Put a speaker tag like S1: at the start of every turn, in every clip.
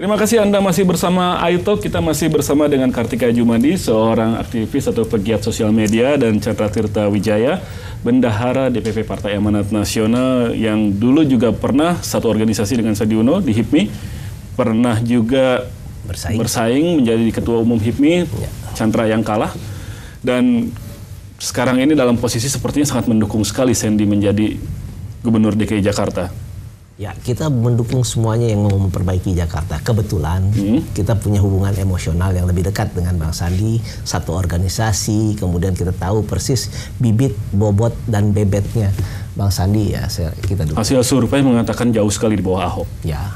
S1: Terima kasih Anda masih bersama iTalk. Kita masih bersama dengan Kartika Jumadi, seorang aktivis atau pegiat sosial media, dan Chandra Tirta Wijaya, Bendahara DPP Partai Amanat Nasional yang dulu juga pernah satu organisasi dengan Sandi Uno di HIPMI, pernah juga bersaing menjadi Ketua Umum HIPMI, Chandra yang kalah, dan sekarang ini dalam posisi sepertinya sangat mendukung sekali Sandi menjadi Gubernur DKI Jakarta.
S2: Ya, kita mendukung semuanya yang mau memperbaiki Jakarta. Kebetulan kita punya hubungan emosional yang lebih dekat dengan Bang Sandi, satu organisasi, kemudian kita tahu persis bibit, bobot, dan bebetnya Bang Sandi. Ya, kita dukung.
S1: Hasil survei mengatakan jauh sekali di bawah Ahok.
S2: Ya,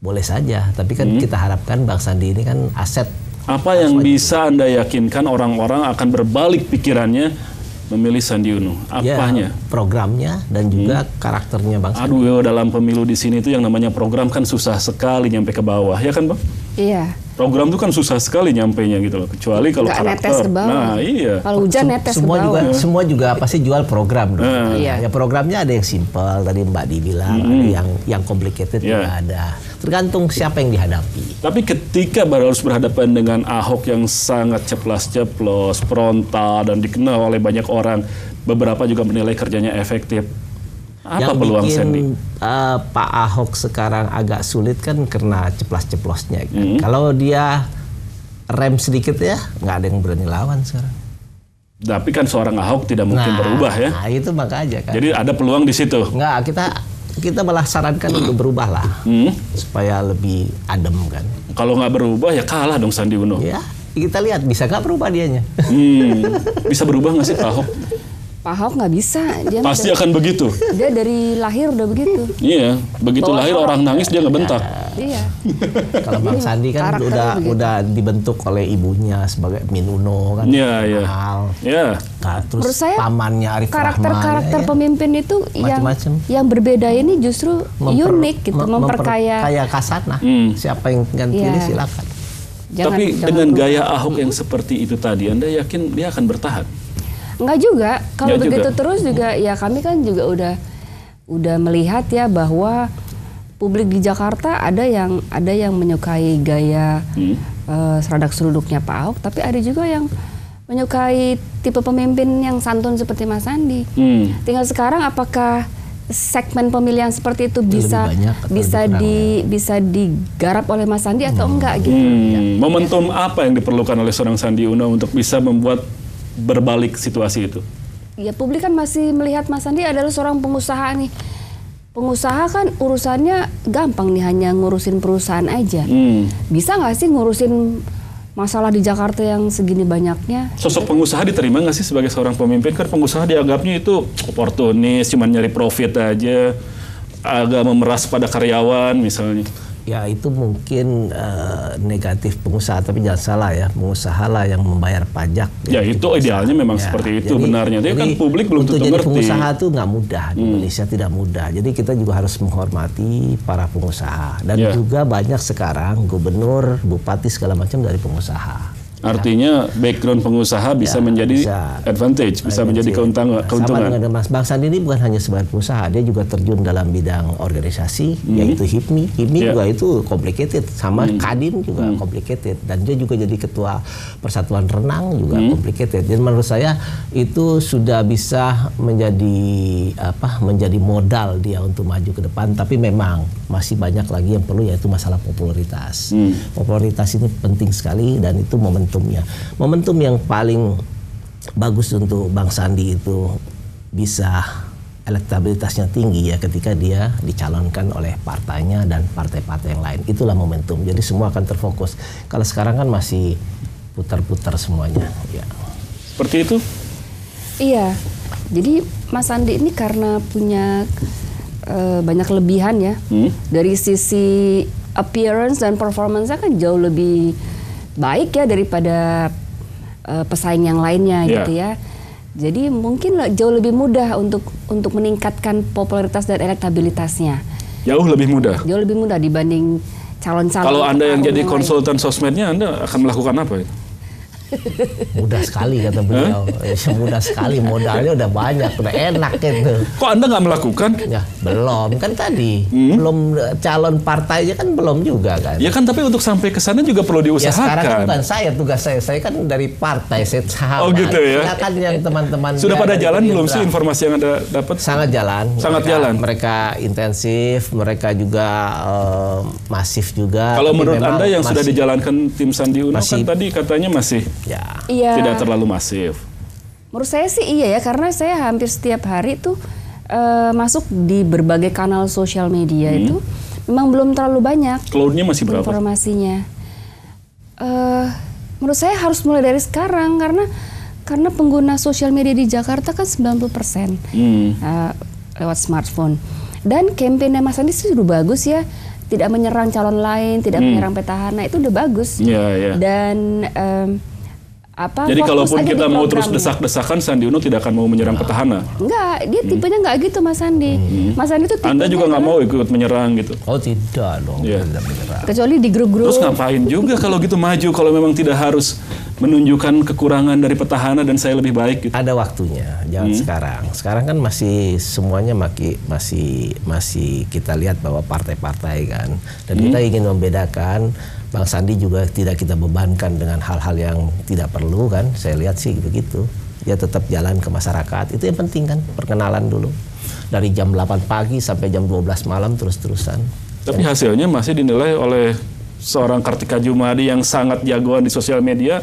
S2: boleh saja. Tapi kan kita harapkan Bang Sandi ini kan aset.
S1: Apa yang bisa Anda yakinkan orang-orang akan berbalik pikirannya memilih Sandi Uno? Apanya?
S2: Ya, programnya dan juga karakternya Bang Sandi.
S1: Aduh, dalam pemilu di sini itu yang namanya program kan susah sekali nyampe ke bawah, ya kan Bang?
S3: Iya.
S1: Program itu kan susah sekali nyampenya gitu loh, kecuali kalau karakter.
S3: Netes ke bawah.
S1: Nah, iya.
S3: Kalau hujan netes ke
S2: juga,
S3: bawah.
S2: semua juga pasti jual program dong.
S3: Iya.
S2: Ya, programnya ada yang simpel, tadi Mbak Di bilang, ada yang complicated juga ada. Tergantung siapa yang dihadapi.
S1: Tapi ketika baru harus berhadapan dengan Ahok yang sangat ceplas-ceplos, frontal, dan dikenal oleh banyak orang, beberapa juga menilai kerjanya efektif. Apa
S2: yang
S1: peluang
S2: bikin
S1: Sandi?
S2: Pak Ahok sekarang agak sulit kan karena ceplas-ceplosnya. Kan? Kalau dia rem sedikit ya, nggak ada yang berani lawan sekarang.
S1: Tapi kan seorang Ahok tidak mungkin berubah ya.
S2: Nah, itu makanya kan.
S1: Jadi ada peluang di situ.
S2: Nggak, kita malah sarankan untuk berubah lah, supaya lebih adem kan.
S1: Kalau nggak berubah ya kalah dong Sandi Uno.
S2: Ya, kita lihat bisa nggak berubah dianya.
S1: Bisa berubah nggak sih Pak Ahok?
S3: Pak Ahok nggak bisa. Dia
S1: Pasti akan begitu.
S3: Dia dari lahir udah begitu.
S1: Iya, begitu lahir orang nangis dia ngebentak.
S3: Iya.
S2: Kalau Bang Sandi kan udah dibentuk oleh ibunya sebagai Min Uno kan.
S1: Iya, iya. Iya.
S2: Terus
S3: saya,
S2: pamannya Arif Rahman.
S3: Karakter pemimpin itu yang berbeda ini justru unik gitu, memperkaya.
S2: Kayak Kasana. Siapa yang pilih silakan.
S1: Tapi dengan gaya Ahok yang seperti itu tadi, Anda yakin dia akan bertahan?
S3: Enggak juga. Kalau begitu terus juga ya kami kan juga udah melihat ya bahwa publik di Jakarta ada yang menyukai gaya seradak-seruduknya Pak Ahok, tapi ada juga yang menyukai tipe pemimpin yang santun seperti Mas Sandi. Tinggal sekarang apakah segmen pemilihan seperti itu bisa digarap oleh Mas Sandi atau enggak gitu.
S1: Momentum apa yang diperlukan oleh seorang Sandi Uno untuk bisa membuat berbalik situasi itu?
S3: Ya, publik kan masih melihat Mas Sandi adalah seorang pengusaha nih. Pengusaha kan urusannya gampang nih, hanya ngurusin perusahaan aja. Bisa nggak sih ngurusin masalah di Jakarta yang segini banyaknya?
S1: Sosok pengusaha diterima nggak sih sebagai seorang pemimpin? Kan pengusaha dianggapnya itu oportunis, cuma nyari profit aja, agak memeras pada karyawan misalnya.
S2: Ya itu mungkin negatif pengusaha, tapi jangan salah ya, pengusaha lah yang membayar pajak.
S1: Ya itu idealnya memang seperti itu benarnya. Tapi kan publik belum tentu ngerti.
S2: Untuk jadi pengusaha itu nggak mudah, di Indonesia tidak mudah. Jadi kita juga harus menghormati para pengusaha. Dan juga banyak sekarang gubernur, bupati segala macam dari pengusaha.
S1: Artinya background pengusaha bisa menjadi advantage, bisa menjadi keuntungan.
S2: Sama dengan Mas Bang Sandi ini bukan hanya sebagai pengusaha, dia juga terjun dalam bidang organisasi, yaitu HIPMI. HIPMI juga itu complicated, sama Kadin juga complicated, dan dia juga jadi ketua Persatuan Renang juga complicated. Dan menurut saya itu sudah bisa menjadi modal dia untuk maju ke depan. Tapi memang masih banyak lagi yang perlu, yaitu masalah popularitas. Popularitas ini penting sekali, dan itu momentum yang paling bagus untuk Bang Sandi itu bisa elektabilitasnya tinggi ya ketika dia dicalonkan oleh partainya dan partai-partai yang lain. Itulah momentum. Jadi semua akan terfokus. Kalau sekarang kan masih putar-putar semuanya. Ya.
S1: Seperti itu?
S3: Iya. Jadi Mas Sandi ini karena punya banyak kelebihan ya. Dari sisi appearance dan performance-nya kan jauh lebih baik ya daripada pesaing yang lainnya gitu ya. Jadi mungkin jauh lebih mudah untuk meningkatkan popularitas dan elektabilitasnya.
S1: Jauh lebih mudah?
S3: Jauh lebih mudah dibanding calon-calon.
S1: Kalau Anda yang jadi konsultan sosmednya, Anda akan melakukan apa?
S2: Mudah sekali kata beliau. Mudah sekali, modalnya udah banyak, udah enak gitu.
S1: Kok Anda nggak melakukan?
S2: Ya belum kan tadi, belum calon partainya kan belum juga kan.
S1: Ya kan, tapi untuk sampai ke sana juga perlu
S2: Ya sekarang kan
S1: diusahakan.
S2: bukan tugas saya kan dari partai, saya sahabat.
S1: Oh gitu ya.
S2: Silakan yang teman-teman.
S1: Sudah pada
S2: dari
S1: jalan belum
S2: Gerindra.
S1: sih informasi yang Anda dapat?
S2: Sangat jalan.
S1: Sangat
S2: Mereka-
S1: jalan.
S2: Mereka intensif, mereka juga masif juga.
S1: Kalau
S2: Tapi
S1: menurut
S2: memang
S1: Anda yang sudah
S2: masih-
S1: dijalankan tim Sandi Uno
S2: masih-
S1: kan tadi katanya masih
S2: Ya.
S3: Iya.
S1: tidak terlalu masif.
S3: Menurut saya sih iya ya, karena saya hampir setiap hari tuh masuk di berbagai kanal sosial media itu memang belum terlalu banyak
S1: Cloud-nya masih berapa?
S3: informasinya. Menurut saya harus mulai dari sekarang karena pengguna sosial media di Jakarta kan 90% lewat smartphone. Dan kampanye Mas Andi sih udah bagus ya, tidak menyerang calon lain, tidak menyerang petahana, itu udah bagus.
S1: Iya, iya.
S3: Dan
S1: Jadi
S3: fokus
S1: kalaupun
S3: aja di
S1: kita mau terus
S3: programnya.
S1: desak-desakan, Sandi Uno tidak akan mau menyerang petahana.
S3: Enggak, dia tipenya enggak gitu Mas Andi. Mas Andi tuh tipenya
S1: Anda juga nggak
S3: adalah-
S1: mau ikut menyerang gitu.
S2: Oh tidak dong,
S1: Iya.
S2: tidak menyerah.
S3: kecuali di grup-grup.
S1: Terus ngapain juga kalau gitu maju kalau memang tidak harus menunjukkan kekurangan dari petahana dan saya lebih baik gitu.
S2: Ada waktunya, jangan sekarang. Sekarang kan masih semuanya masih kita lihat bahwa partai-partai kan, dan kita ingin membedakan. Bang Sandi juga tidak kita bebankan dengan hal-hal yang tidak perlu kan. Saya lihat sih begitu. Dia tetap jalan ke masyarakat. Itu yang penting kan, perkenalan dulu. Dari jam 8 pagi sampai jam 12 malam terus-terusan.
S1: Tapi hasilnya masih dinilai oleh seorang Kartika Djumadi yang sangat jagoan di sosial media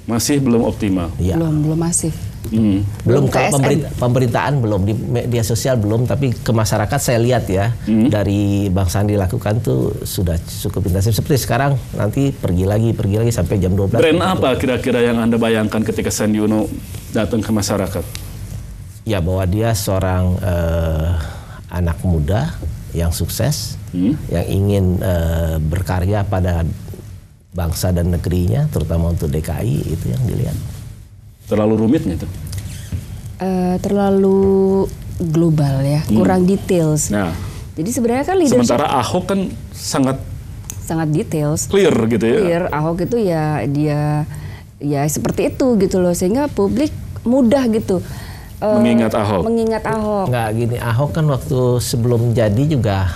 S1: masih belum optimal.
S2: Iya.
S3: Belum masif.
S2: Belum
S3: Belum
S2: kalau
S3: KSN.
S2: pemberitaan belum, di media sosial belum, tapi ke masyarakat saya lihat ya dari Bang Sandi lakukan tuh sudah cukup intensif. Seperti sekarang nanti pergi lagi sampai jam 12.
S1: Brand apa kira-kira yang Anda bayangkan ketika Sandi Uno datang ke masyarakat?
S2: Ya bahwa dia seorang anak muda yang sukses, yang ingin berkarya pada bangsa dan negerinya, terutama untuk DKI, itu yang dilihat.
S1: Terlalu rumit nggak itu?
S3: Terlalu global ya, kurang details.
S1: Nah,
S3: Jadi sebenarnya kan leadership
S1: sementara Ahok kan sangat
S3: sangat details.
S1: clear gitu ya.
S3: Clear, Ahok itu ya dia ya seperti itu gitu loh, sehingga publik mudah gitu
S1: Mengingat Ahok.
S3: mengingat Ahok.
S2: Nggak gini, Ahok kan waktu sebelum jadi juga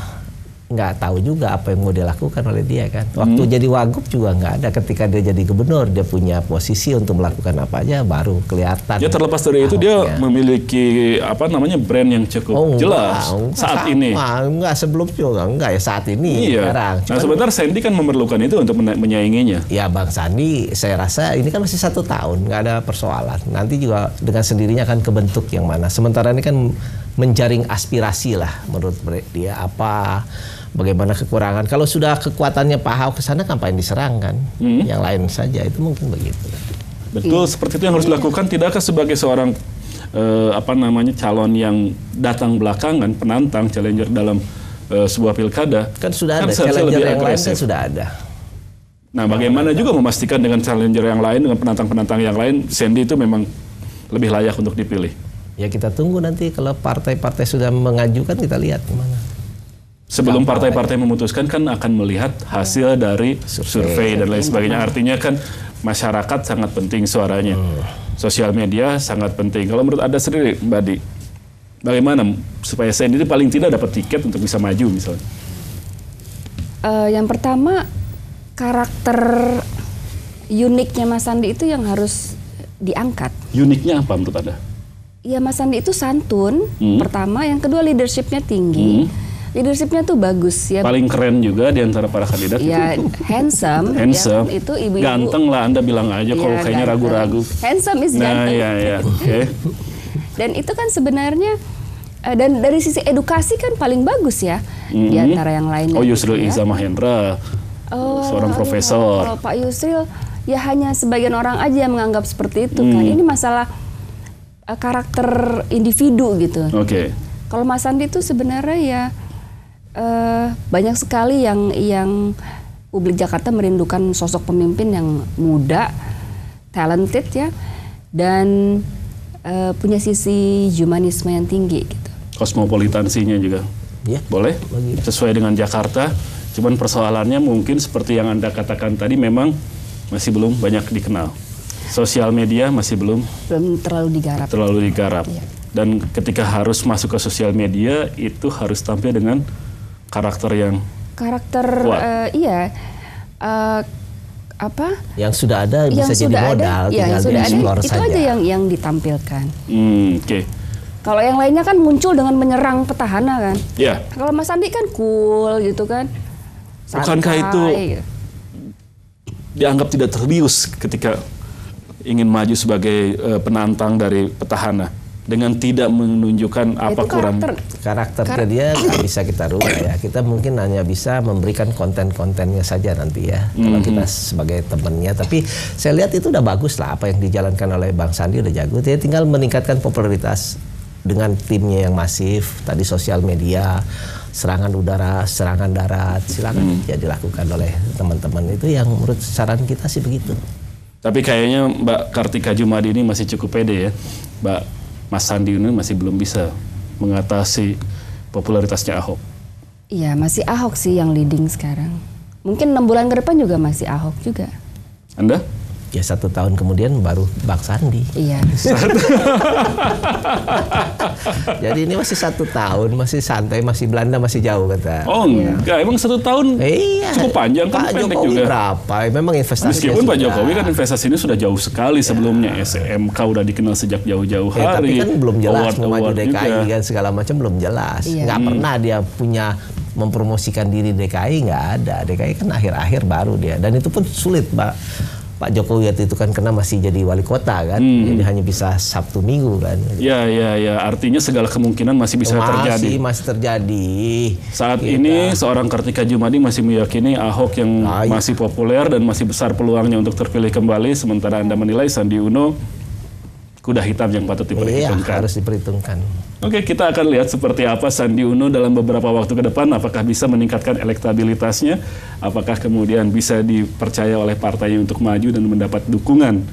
S2: nggak tahu juga apa yang mau dilakukan oleh dia kan. Waktu jadi wagub juga nggak ada. Ketika dia jadi gubernur, dia punya posisi untuk melakukan apa aja, baru kelihatan.
S1: Ya terlepas dari itu dia
S2: Ahoknya.
S1: memiliki apa namanya brand yang cukup jelas saat ini.
S2: Enggak, sebelum juga enggak ya, saat ini
S1: Iya.
S2: sekarang.
S1: Nah
S2: Cuman,
S1: sebentar Sandy kan memerlukan itu untuk menyainginya.
S2: ya Bang Sandi, saya rasa ini kan masih 1 tahun, nggak ada persoalan. Nanti juga dengan sendirinya akan kebentuk yang mana. Sementara ini kan menjaring aspirasi lah menurut dia apa, bagaimana kekurangan. Kalau sudah kekuatannya Pak Ahok ke sana, ngapain diserang kan? Yang lain saja, itu mungkin begitu.
S1: Betul, seperti itu yang harus dilakukan. Tidakkah sebagai seorang calon yang datang belakangan, penantang, challenger dalam sebuah pilkada,
S2: Kan sudah ada
S1: seharusnya
S2: challenger
S1: lebih
S2: yang lain, kan
S1: agresif.
S2: sudah ada.
S1: Nah, bagaimana juga memastikan dengan challenger yang lain, dengan penantang-penantang yang lain, Sandy itu memang lebih layak untuk dipilih.
S2: Ya kita tunggu nanti kalau partai-partai sudah mengajukan, kita lihat gimana.
S1: Sebelum partai-partai memutuskan kan akan melihat hasil dari survei dan lain sebagainya. Artinya kan masyarakat sangat penting suaranya. Sosial media sangat penting. Kalau menurut Anda sendiri, Mbak Di, bagaimana supaya Sandy itu paling tidak dapat tiket untuk bisa maju misalnya?
S3: Yang pertama, karakter uniknya Mas Sandi itu yang harus diangkat.
S1: Uniknya apa menurut Anda?
S3: Ya Mas Sandi itu santun, pertama. Yang kedua leadershipnya tinggi. Leadershipnya tuh bagus ya.
S1: Paling keren juga di antara para kandidat
S3: Ya
S1: itu.
S3: handsome.
S1: Handsome.
S3: Ya, itu ibu-ibu.
S1: Ganteng lah Anda bilang aja kalau
S3: Ya,
S1: kayaknya
S3: ganteng.
S1: ragu-ragu.
S3: Handsome is
S1: Nah,
S3: ganteng.
S1: ya, oke.
S3: Dan itu kan sebenarnya dan dari sisi edukasi kan paling bagus ya di antara yang lainnya.
S1: Oh, Yusril
S3: gitu ya.
S1: Iza Mahendra, seorang profesor.
S3: Kalau Pak Yusril ya hanya sebagian orang aja yang menganggap seperti itu kan. Ini masalah karakter individu gitu.
S1: Oke.
S3: Kalau Mas Sandi itu sebenarnya ya banyak sekali yang publik Jakarta merindukan sosok pemimpin yang muda, talented ya, dan punya sisi humanisme yang tinggi gitu.
S1: Kosmopolitansinya juga.
S2: Ya.
S1: Boleh? Sesuai dengan Jakarta. Cuman persoalannya mungkin seperti yang Anda katakan tadi memang masih belum banyak dikenal. Sosial media masih belum
S3: terlalu digarap.
S1: Iya. Dan ketika harus masuk ke sosial media itu harus tampil dengan karakter yang kuat.
S2: Yang sudah ada bisa jadi modal, tinggal di-explore saja.
S3: Itu aja yang ditampilkan.
S1: Oke.
S3: Kalau yang lainnya kan muncul dengan menyerang petahana kan.
S1: Iya.
S3: Kalau Mas Sandi kan cool gitu kan.
S1: Bukankah itu dianggap tidak terbius ketika ingin maju sebagai penantang dari petahana dengan tidak menunjukkan apa kurang
S2: karakter dia nggak bisa kita rubah ya. Kita mungkin hanya bisa memberikan konten-kontennya saja nanti ya kalau kita sebagai temannya. Tapi saya lihat itu udah bagus lah apa yang dijalankan oleh Bang Sandi, udah jago. Dia tinggal meningkatkan popularitas dengan timnya yang masif. Tadi sosial media, serangan udara, serangan darat, silakan ya dilakukan oleh teman-teman. Itu yang menurut saran kita sih begitu.
S1: Tapi kayaknya Mbak Kartika Djumadi ini masih cukup pede ya, Mas Sandi ini masih belum bisa mengatasi popularitasnya Ahok.
S3: Iya, masih Ahok sih yang leading sekarang. Mungkin 6 bulan ke depan juga masih Ahok juga.
S1: Anda?
S2: Ya 1 tahun kemudian baru Bang Sandi.
S3: Iya.
S2: Jadi ini masih 1 tahun, masih santai, masih Belanda masih jauh kata.
S1: Oh enggak, emang 1 tahun cukup panjang kan, pendek
S2: Jokowi
S1: juga.
S2: Berapa? Memang investasi.
S1: Meskipun Pak Jokowi kan investasinya sudah jauh sekali sebelumnya. SMK udah dikenal sejak jauh-jauh hari.
S2: Tapi kan belum jelas mau maju DKI
S1: juga.
S2: kan segala macam belum jelas. Nggak pernah dia punya mempromosikan diri DKI, nggak ada. DKI kan akhir-akhir baru dia. Dan itu pun sulit Pak Jokowi waktu itu kan karena masih jadi wali kota kan, jadi hanya bisa Sabtu Minggu kan.
S1: Ya, artinya segala kemungkinan masih bisa terjadi.
S2: Masih terjadi.
S1: Saat ini seorang Kartika Djumadi masih meyakini Ahok yang masih populer dan masih besar peluangnya untuk terpilih kembali, sementara Anda menilai Sandi Uno kuda hitam yang patut diperhitungkan.
S2: Iya, harus diperhitungkan.
S1: Oke, kita akan lihat seperti apa Sandi Uno dalam beberapa waktu ke depan. Apakah bisa meningkatkan elektabilitasnya? Apakah kemudian bisa dipercaya oleh partainya untuk maju dan mendapat dukungan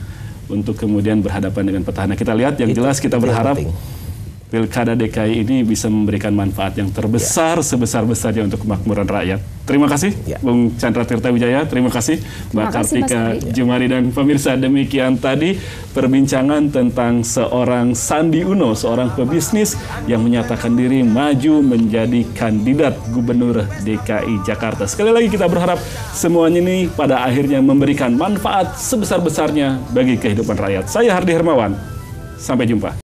S1: untuk kemudian berhadapan dengan petahana? Kita lihat, yang jelas kita berharap Pilkada DKI ini bisa memberikan manfaat yang terbesar sebesar-besarnya untuk kemakmuran rakyat. Terima kasih Bung Chandra Tirta Wijaya, terima kasih Mbak Kartika Djumadi, dan pemirsa, demikian tadi perbincangan tentang seorang Sandi Uno, seorang pebisnis yang menyatakan diri maju menjadi kandidat Gubernur DKI Jakarta. Sekali lagi kita berharap semuanya ini pada akhirnya memberikan manfaat sebesar-besarnya bagi kehidupan rakyat. Saya Hardi Hermawan, sampai jumpa.